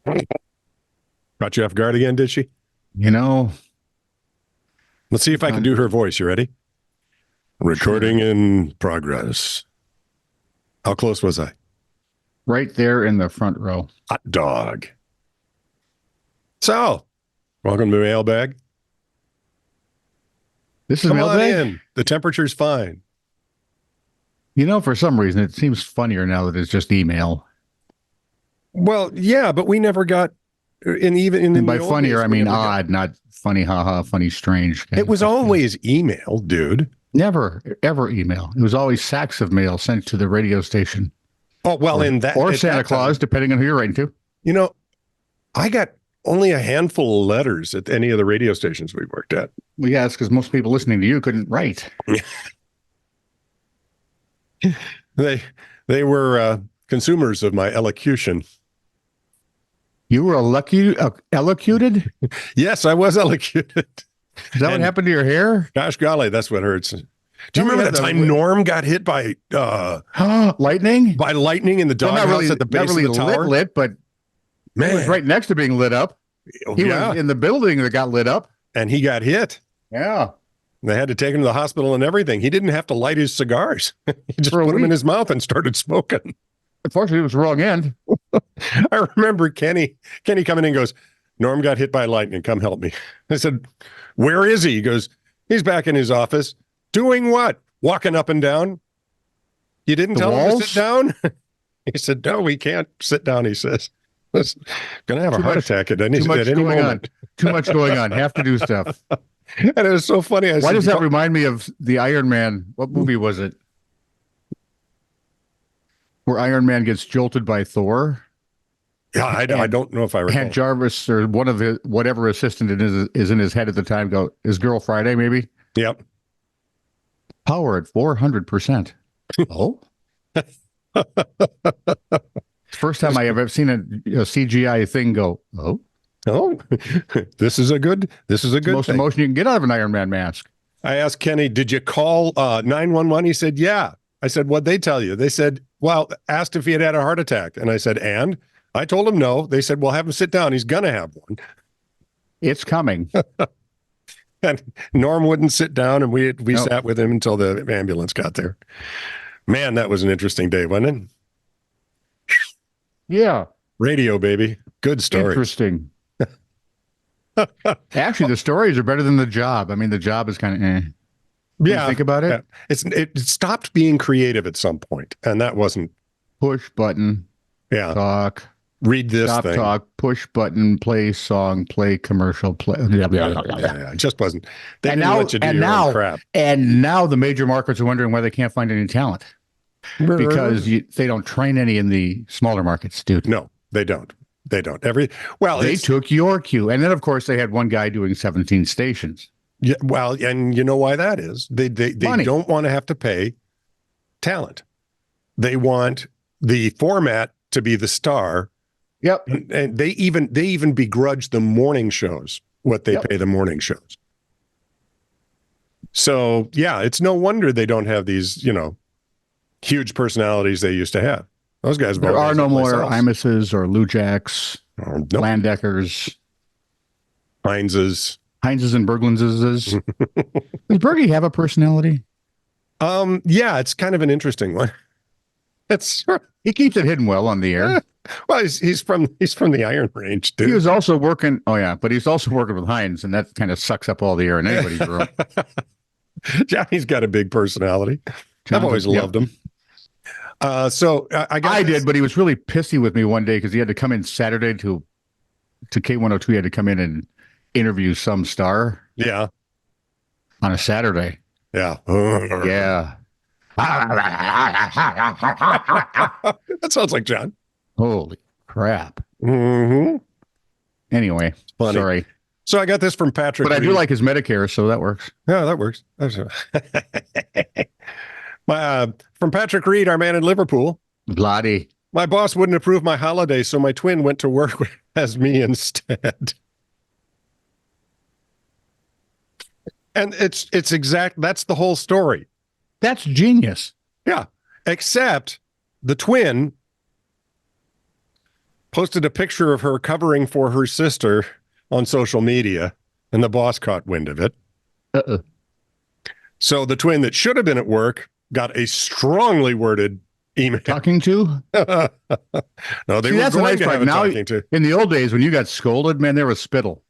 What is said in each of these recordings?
Caught you off guard again, did she? You know, Let's see if I can do her voice. You ready? Recording in progress. How close was I? right there in the front row. Hot dog. So, welcome to Mailbag. This is Come on Mailbag? in. The temperature's fine. You know, for some reason, it seems funnier now that it's just email. Well, yeah, but we never got, and by funnier, days, I mean odd, not funny, haha, funny, strange. It was always email, dude. Never, ever email. It was always sacks of mail sent to the radio station. Oh, well, or Santa Claus, depending on who you're writing to. You know, I got only a handful of letters at any of the radio stations we worked at. Well, yeah, it's because most people listening to you couldn't write. They were consumers of my elocution. You were elocuted? Yes, I was elocuted. Is that what happened to your hair? Gosh golly, that's what hurts. Do you remember the time Norm got hit by lightning? By lightning in the doghouse at the base of the tower? Lit, but man, it was right next to being lit up. He was in the building that got lit up. And he got hit. Yeah. They had to take him to the hospital and everything. He didn't have to light his cigars. He just put them in his mouth and started smoking. Unfortunately, it was the wrong end. I remember Kenny coming in and goes, Norm got hit by lightning. Come help me. I said, where is he? He goes, he's back in his office. Doing what? Walking up and down. You didn't tell him to sit down? He said, no, we can't sit down, he says. He's going to have a heart attack at any moment. Too much going on. Have to do stuff. And it was so funny. Why does that remind me of the Iron Man? What movie was it? Where Iron Man gets jolted by Thor? Yeah, I don't know if I recall. And Jarvis or one of his whatever assistant is in his head at the time. Go, is Girl Friday maybe? Yep. Power at 400%. Oh. First time I ever seen a CGI thing go. Oh, this is a good most thing. Emotion you can get out of an Iron Man mask. I asked Kenny, did you call 911? He said, yeah. I said, what'd they tell you? They said, well, asked if he had a heart attack. And I said, and? I told him no. They said, well, have him sit down. He's going to have one. It's coming. And Norm wouldn't sit down, and we sat with him until the ambulance got there. Man, that was an interesting day, wasn't it? Yeah. Radio, baby. Good story. Interesting. Actually, the stories are better than the job. I mean, the job is kind of Yeah. Think about it. Yeah. It stopped being creative at some point, and that wasn't. Push button. Yeah. Talk. Read this Stop thing. Talk. Push button. Play song. Play commercial. Play. Yeah, it just wasn't. They and didn't now, let you do and your now, own crap. And now the major markets are wondering why they can't find any talent because they don't train any in the smaller markets, dude. No, they don't. They don't. They took your cue, and then of course they had one guy doing 17 stations. Yeah, well, and you know why that is? They don't want to have to pay talent. They want the format to be the star. Yep. And they even begrudge the morning shows what they pay the morning shows. So yeah, it's no wonder they don't have these, huge personalities they used to have. Those guys. There are no more Imuses or Lou Jacks, nope. Landeckers, Heinzes and Berglinses. Does Bergie have a personality? Yeah, it's kind of an interesting one. He keeps it hidden well on the air. Well, he's from the Iron Range, dude. He was also working. Oh yeah, but he's also working with Heinz, and that kind of sucks up all the air in anybody's room. Johnny's got a big personality. I've always loved him. So I did, but he was really pissy with me one day because he had to come in Saturday to K102. He had to come in and interview some star. Yeah. On a Saturday. Yeah. Yeah. That sounds like John. Holy crap. Mm-hmm. Anyway, sorry. So I got this from Patrick. But I do like his Medicare, so that works. Yeah, that works. From Patrick Reed, our man in Liverpool. Bloody. My boss wouldn't approve my holiday, so my twin went to work as me instead. And it's that's the whole story. That's genius. Yeah. Except the twin posted a picture of her covering for her sister on social media, and the boss caught wind of it. Uh-uh. So the twin that should have been at work got a strongly worded email. Talking to? No, they See, were that's a going nice to part. have a Now, talking to. in the old days, when you got scolded, man, there was spittle.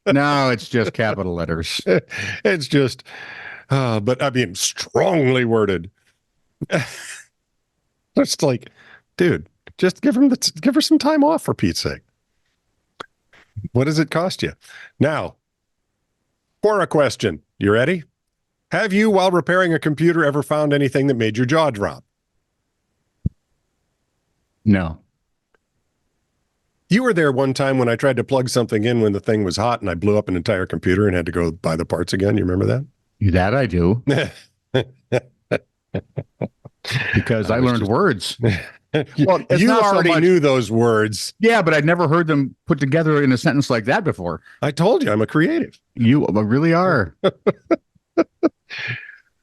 Now it's just capital letters. It's just, but I mean, strongly worded. It's like, dude, just give her some time off for Pete's sake. What does it cost you? Now, for a question, you ready? Have you, while repairing a computer, ever found anything that made your jaw drop? No. You were there one time when I tried to plug something in when the thing was hot and I blew up an entire computer and had to go buy the parts again. You remember that? That I do. Because I learned words. Well, you already knew those words. Yeah, but I'd never heard them put together in a sentence like that before. I told you, I'm a creative. You really are.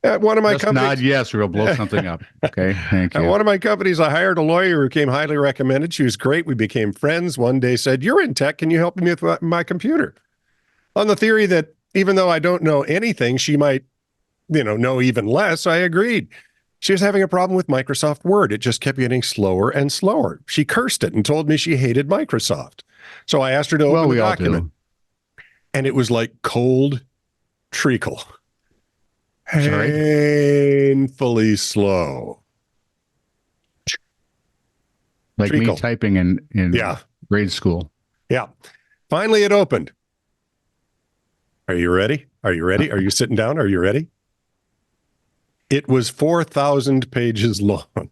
At one of my Just companies, nod yes, or we'll blow something up. Okay, thank at you. one of my companies, I hired a lawyer who came highly recommended. She was great. We became friends. One day said, "You're in tech. Can you help me with my computer?" On the theory that even though I don't know anything, she might, know even less. I agreed. She was having a problem with Microsoft Word. It just kept getting slower and slower. She cursed it and told me she hated Microsoft. So I asked her to open the document. And it was like cold treacle. Sorry? Painfully slow. Like treacle. Me typing in grade school. Yeah. Finally, it opened. Are you ready? Are you ready? Are you sitting down? Are you ready? It was 4,000 pages long.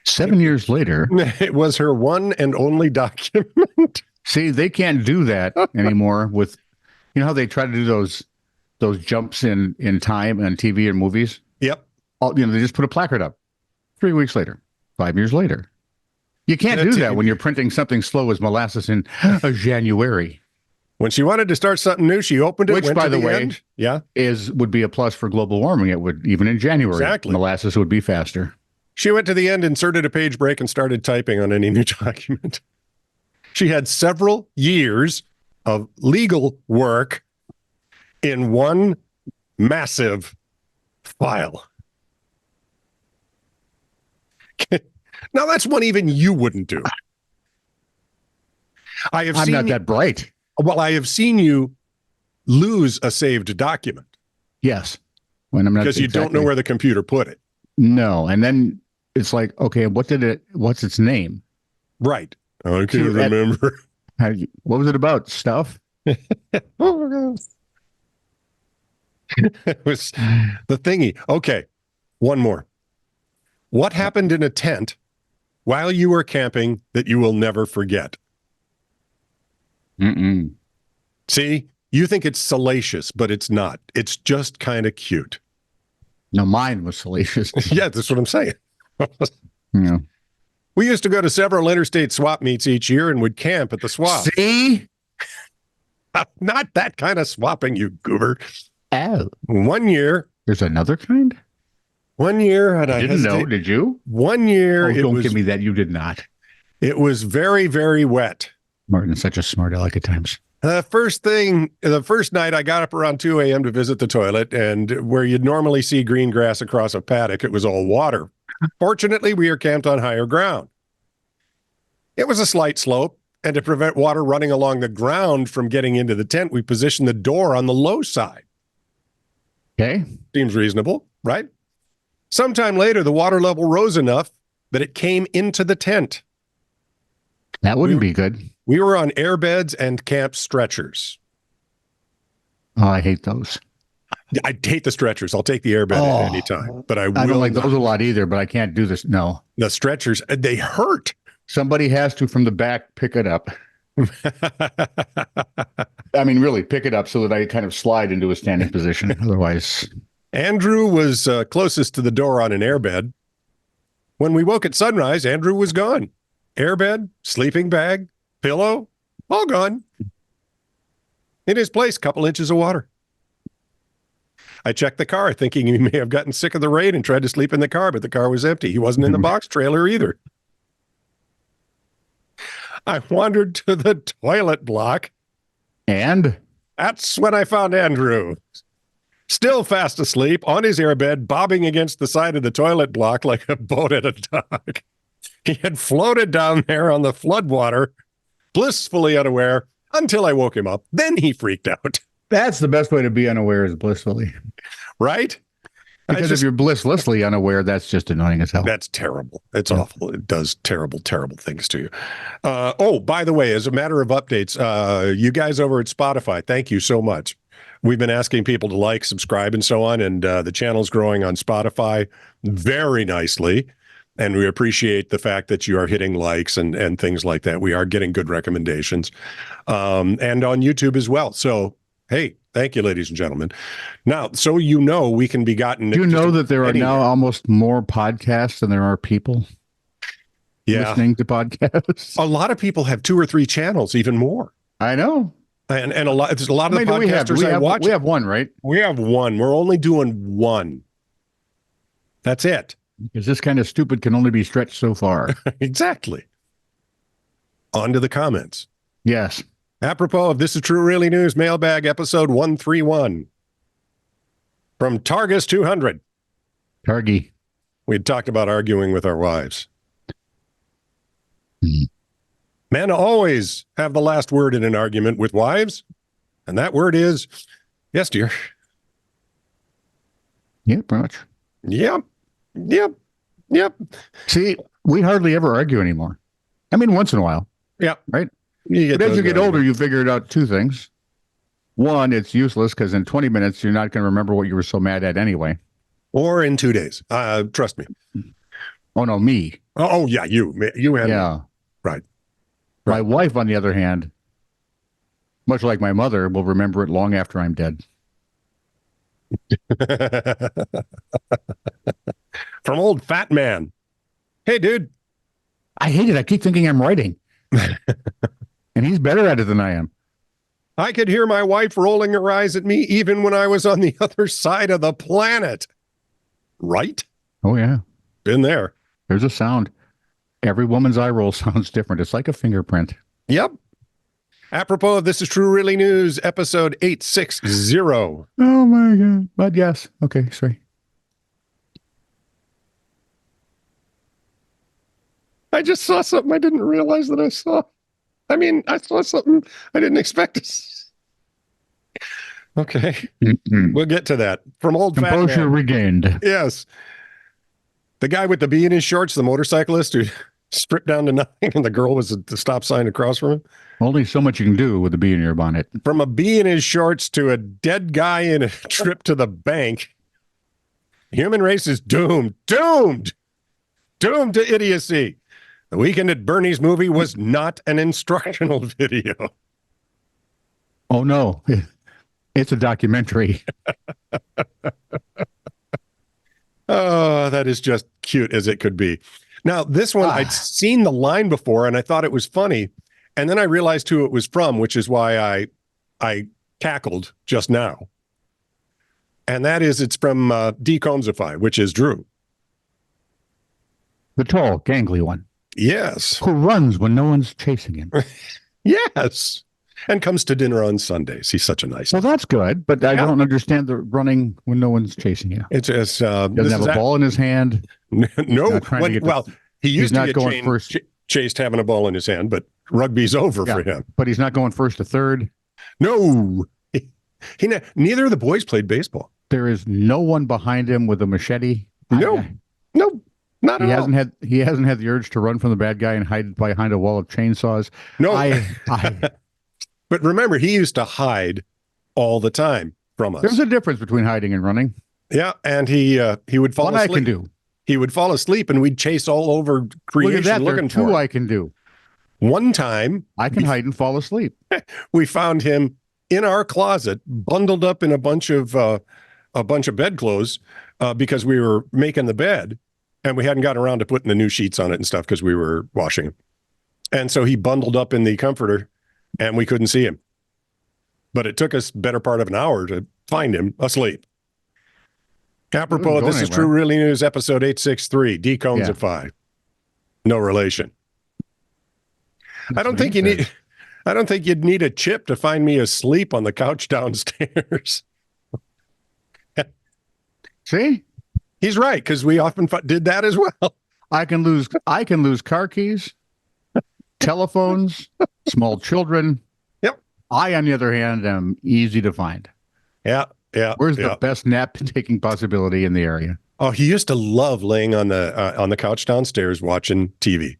7 years later. It was her one and only document. See, they can't do that anymore with, how they try to do those jumps in time on TV and movies? Yep. They just put a placard up 3 weeks later, 5 years later. You can't do that when you're printing something slow as molasses in January. When she wanted to start something new, she opened it. Which, by the way, would be a plus for global warming. It would, even in January, exactly. Molasses would be faster. She went to the end, inserted a page break, and started typing on any new document. She had several years of legal work in one massive file. Now, that's one even you wouldn't do. I'm not that bright. Well, I have seen you lose a saved document. Yes. When I'm not because you don't know where the computer put it. No. And then it's like, okay, what's its name? Right. I can't remember. What was it about? Stuff? It was the thingy. Okay. One more. What happened in a tent while you were camping that you will never forget? Mm-mm. See, you think it's salacious, but it's not. It's just kind of cute. No, mine was salacious. Yeah, that's what I'm saying. Yeah. We used to go to several interstate swap meets each year and would camp at the swap. See? Not that kind of swapping, you goober. Oh. 1 year. There's another kind? 1 year. And I didn't know. Did you? 1 year. Don't give me that. You did not. It was very, very wet. Martin's such a smart aleck at times. The first night I got up around 2 a.m. to visit the toilet, and where you'd normally see green grass across a paddock, it was all water. Fortunately, we are camped on higher ground. It was a slight slope, and to prevent water running along the ground from getting into the tent, we positioned the door on the low side. Okay. Seems reasonable, right? Sometime later, the water level rose enough that it came into the tent. That wouldn't be good. We were on air beds and camp stretchers. Oh, I hate those. I hate the stretchers. I'll take the airbed at any time, but I don't like those a lot either, but I can't do this. No. The stretchers, they hurt. Somebody has to, from the back, pick it up. I mean, really, pick it up so that I kind of slide into a standing position. Otherwise. Andrew was closest to the door on an airbed. When we woke at sunrise, Andrew was gone. Airbed, sleeping bag, pillow, all gone. In his place, couple inches of water. I checked the car, thinking he may have gotten sick of the rain and tried to sleep in the car, but the car was empty. He wasn't in the box trailer either. I wandered to the toilet block. And That's when I found Andrew, still fast asleep on his airbed, bobbing against the side of the toilet block like a boat at a dock. He had floated down there on the floodwater, blissfully unaware, until I woke him up. Then he freaked out. that's the best way to be unaware is blissfully. Right? Because if you're blisslessly unaware, that's just annoying as hell. That's terrible. It's awful. It does terrible, terrible things to you. Oh, by the way, as a matter of updates, you guys over at Spotify, thank you so much. We've been asking people to like, subscribe, and so on, and the channel's growing on Spotify very nicely. And we appreciate the fact that you are hitting likes and things like that. We are getting good recommendations. And on YouTube as well. So, hey, thank you, ladies and gentlemen. Now, so you know, we can be gotten. Do you know that there are now almost more podcasts than there are people listening to podcasts? A lot of people have 2 or 3 channels, even more. I know. And a lot of the podcasters I watch. We have one, right? We have one. We're only doing one. That's it. Because this kind of stupid can only be stretched so far. Exactly. On to the comments. Yes. Apropos of This Is True Really News, Mailbag episode 131 from Targus 200. Targy. We had talked about arguing with our wives. Men always have the last word in an argument with wives, and that word is, yes, dear. Yeah, pretty much. Yep. See, we hardly ever argue anymore. I mean, once in a while. Yeah. Right? But as you get older, you figured out 2 things. One, it's useless because in 20 minutes, you're not going to remember what you were so mad at anyway. Or in 2 days. Trust me. Oh, no, me. Oh yeah, you had. Yeah. Right. My wife, on the other hand, much like my mother, will remember it long after I'm dead. From old fat man. Hey, dude. I hate it. I keep thinking I'm writing. And he's better at it than I am. I could hear my wife rolling her eyes at me even when I was on the other side of the planet. Right? Oh, yeah. Been there. There's a sound. Every woman's eye roll sounds different. It's like a fingerprint. Yep. Apropos of This Is True Really News, episode 860. Oh, my God. But yes. Okay, sorry. I just saw something I didn't realize that I saw. I mean, I saw something I didn't expect to see. Okay. We'll get to that. From old fat man. Composure regained. Yes. The guy with the bee in his shorts, the motorcyclist who stripped down to nothing, and the girl was at the stop sign across from him. Only so much you can do with a bee in your bonnet. From a bee in his shorts to a dead guy in a trip to the bank. Human race is doomed. Doomed to idiocy. The Weekend at Bernie's movie was not an instructional video. Oh, no. It's a documentary. Oh, that is just cute as it could be. Now, this one, I'd seen the line before, and I thought it was funny. And then I realized who it was from, which is why I cackled just now. And that is, it's from Decomesify, which is Drew. The tall, gangly one. Yes. Who runs when no one's chasing him. Yes. And comes to dinner on Sundays. He's such a nice Well, that's good, but I don't understand the running when no one's chasing you. It's just, doesn't have a ball in his hand. No. He used to get first. Chased having a ball in his hand, but rugby's over for him. But he's not going first to third. No. Neither of the boys played baseball. There is no one behind him with a machete. No, not at all. He hasn't had the urge to run from the bad guy and hide behind a wall of chainsaws. No. But remember, he used to hide all the time from us. There's a difference between hiding and running. Yeah, and he would fall asleep. One I can do. He would fall asleep, and we'd chase all over creation looking for him. Two I can do. One time, I can hide and fall asleep. We found him in our closet, bundled up in a bunch of bedclothes because we were making the bed, and we hadn't gotten around to putting the new sheets on it and stuff because we were washing them. And so he bundled up in the comforter, and we couldn't see him. But it took us better part of an hour to find him asleep. Apropos, This Is True Really News, episode 863, Decomesify. No relation. I don't think you need. I don't think you'd need a chip to find me asleep on the couch downstairs. See, he's right, because we often did that as well. I can lose car keys, telephones, small children. Yep. I, on the other hand, am easy to find. Yeah. Where's the best nap taking possibility in the area? Oh, he used to love laying on the couch downstairs watching TV.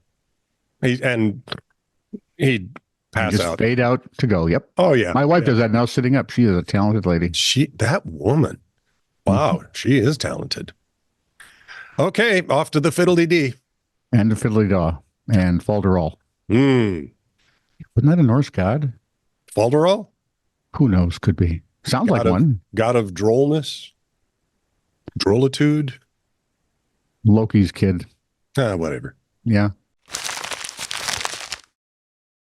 He'd pass just out. Fade out to go. Yep. Oh yeah. My wife does that now, sitting up. She is a talented lady. That woman. Wow, she is talented. Okay, off to the fiddly-dee. And the fiddly-daw. And falderall. Wasn't that a Norse god? Falderall? Who knows? Could be. Sounds like one. God of drollness? Drollitude? Loki's kid. Whatever. Yeah.